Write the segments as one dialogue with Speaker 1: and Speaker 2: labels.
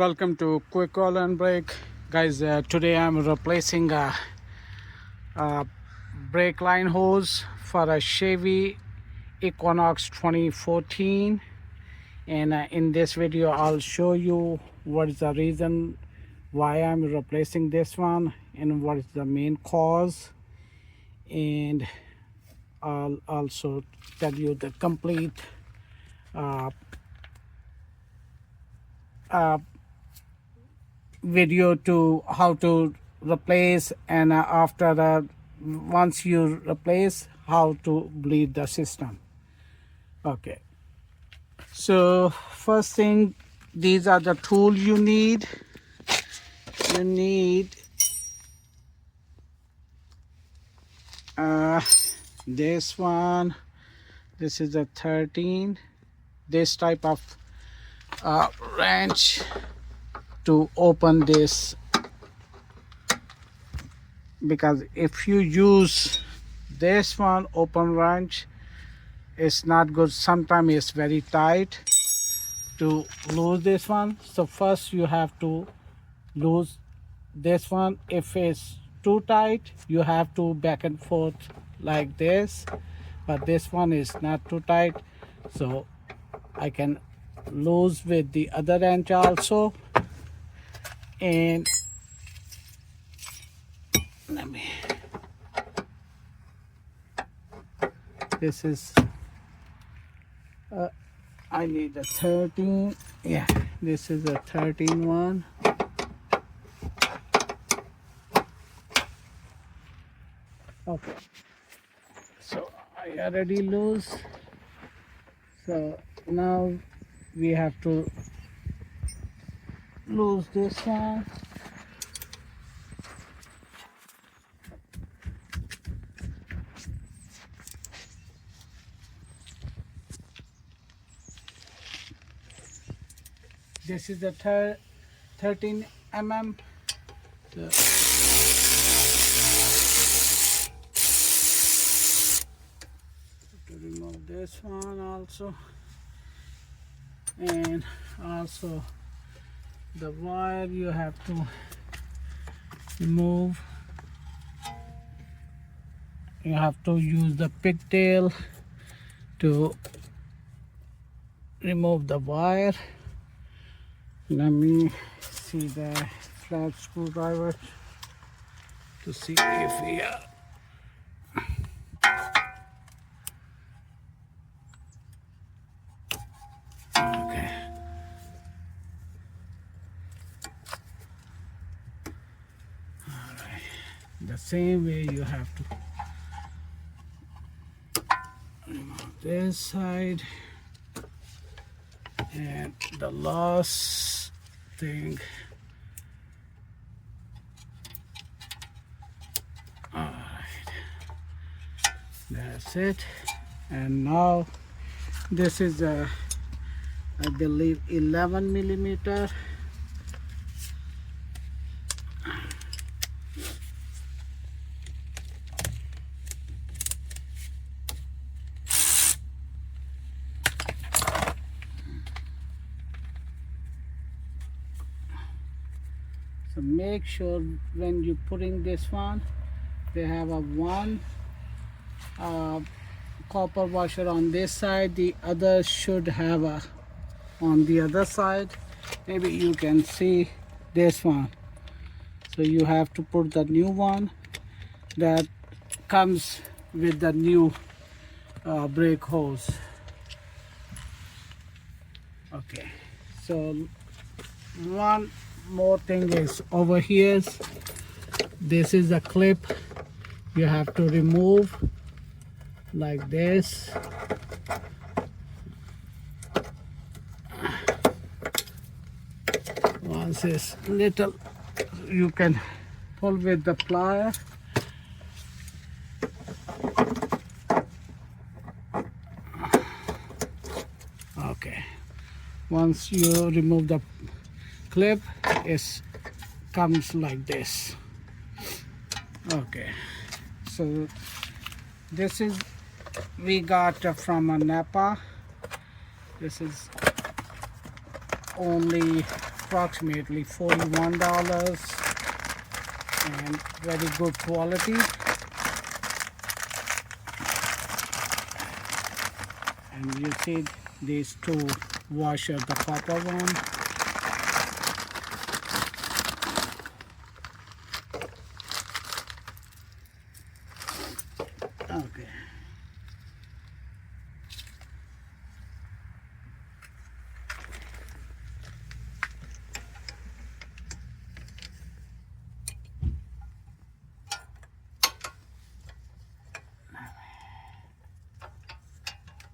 Speaker 1: Welcome to Quick Oil and Brake, guys. Today I'm replacing a brake line hose for a Chevy Equinox 2014, and in this video I'll show you what is the reason why I'm replacing this one and what is the main cause, and I'll also tell you the complete video to how to replace, and after once you replace, how to bleed the system. Okay, so first thing, these are the tools you need. You need this one. This is a 13, this type of wrench to open this, because if you use this one open wrench, it's not good. Sometimes it's very tight to lose this one. So first you have to lose this one. If it's too tight, you have to back and forth like this, but this one is not too tight, so I can lose with the other wrench also. And let me, this is I need a 13. Yeah, this is a 13 one. Okay, so I already lose, so now we have to lose this one. This is the 13 mm. To remove this one also, and also the wire you have to remove. You have to use the pigtail to remove the wire. Let me see the flat screwdriver to see if we are. Okay. All right. The same way you have to remove this side, and the last thing. All right, that's it. And now this is a, I believe, 11 millimeter. So make sure when you putting this one, they have a one copper washer on this side, the other should have a on the other side. Maybe you can see this one, so you have to put the new one that comes with the new brake hose. Okay, so one more thing is over here, this is a clip you have to remove like this. Once it's little, you can pull with the plier. Okay, once you remove the clip, it comes like this. Okay, so this is we got from a Napa. This is only approximately $41 and very good quality. And you see these two washers, the copper one. Okay.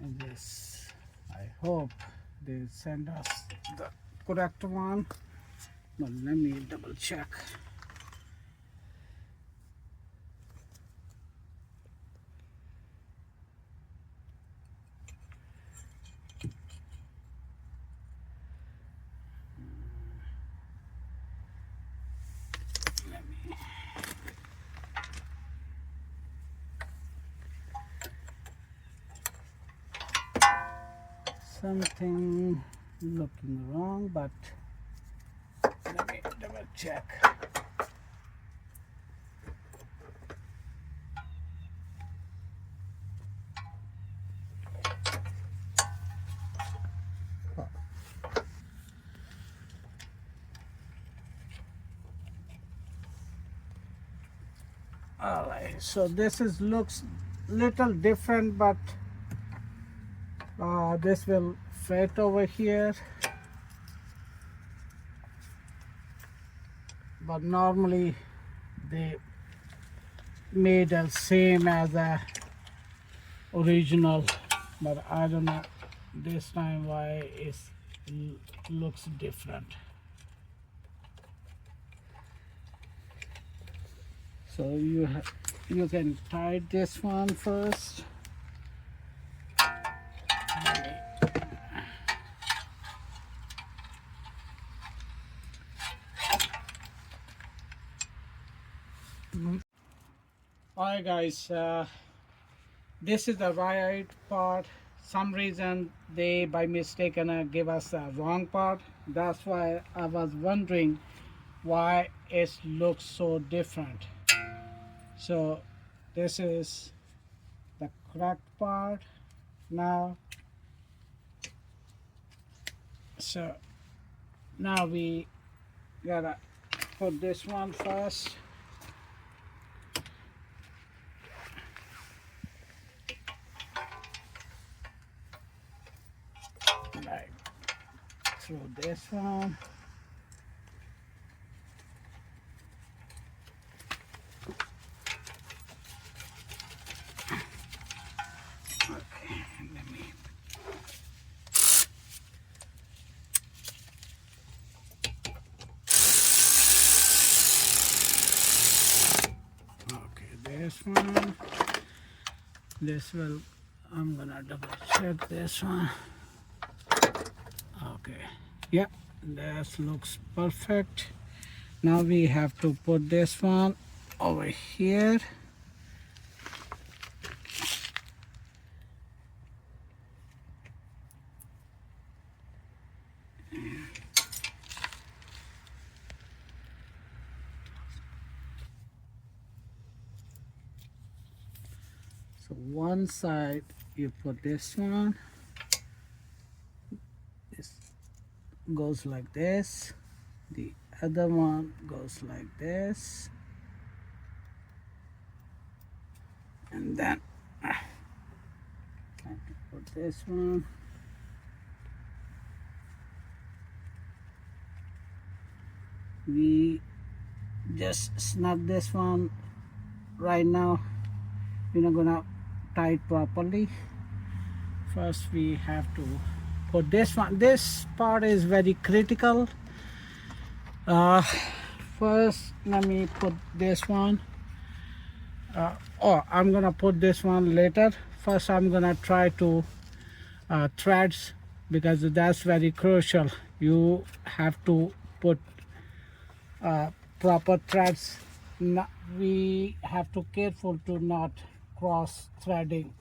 Speaker 1: And this, I hope they send us the correct one, but let me double check. Something looking wrong, but let me double check. All right, so this is looks little different, but this will fit over here. But normally they made the same as a original, but I don't know this time why it looks different. So you can tie this one first. Alright guys, this is the right part. Some reason they by mistake give us the wrong part. That's why I was wondering why it looks so different. So this is the correct part now. So now we gotta put this one first. Like through this one. Okay, let me. Okay, this one. This will. I'm gonna double check this one. Okay, yeah, this looks perfect. Now we have to put this one over here. So one side you put this one, this goes like this, the other one goes like this, and then I have to put this one. We just snug this one right now. We're not gonna tie it properly. First we have to put this one. This part is very critical. First let me put this one. I'm gonna put this one later. First I'm gonna try to threads, because that's very crucial. You have to put proper threads. We have to careful to not cross threading.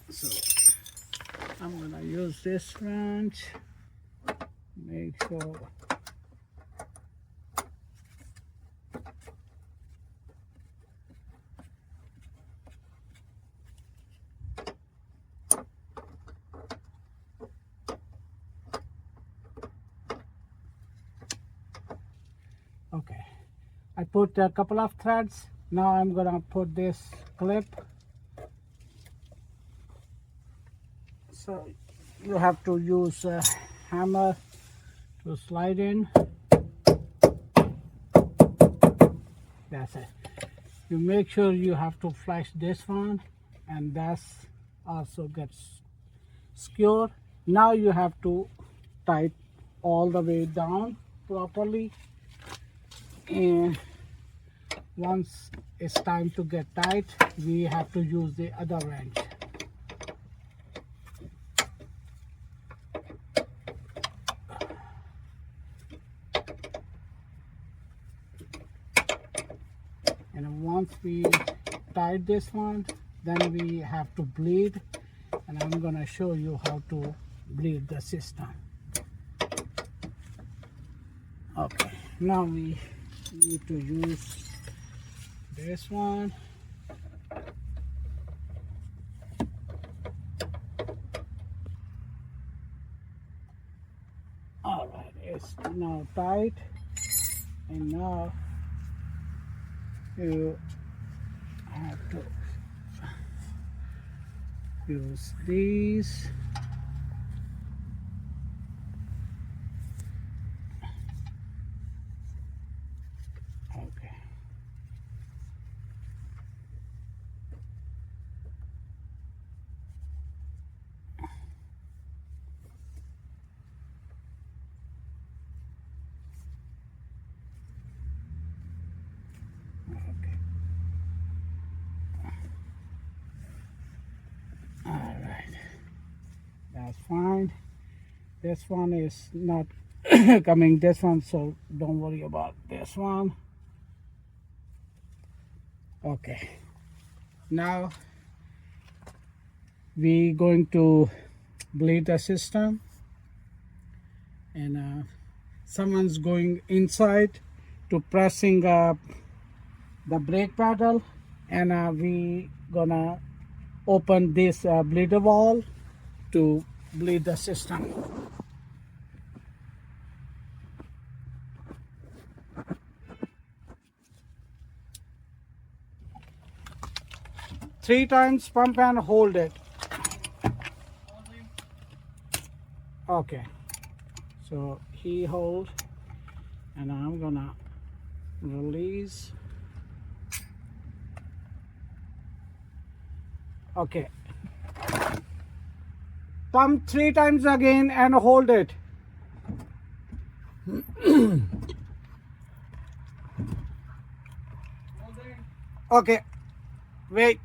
Speaker 1: So I'm gonna use this wrench. Make sure. Okay, I put a couple of threads. Now I'm gonna put this clip. So you have to use a hammer to slide in. That's it. You make sure you have to flash this one, and that's also gets secured. Now you have to tight all the way down properly, and once it's time to get tight, we have to use the other wrench. And once we tied this one, then we have to bleed, and I'm gonna show you how to bleed the system. Okay, now we need to use this one. All right, it's now tight, and now you have to use these. Okay. Okay. All right. That's fine. This one is not coming, this one, so don't worry about this one. Okay, now we going to bleed the system, and someone's going inside to pressing the brake pedal, and we gonna open this bleeder valve to bleed the system. Three times pump and hold it. Okay, so he holds, and I'm gonna release. Okay, pump 3 times again and hold it. Okay, wait.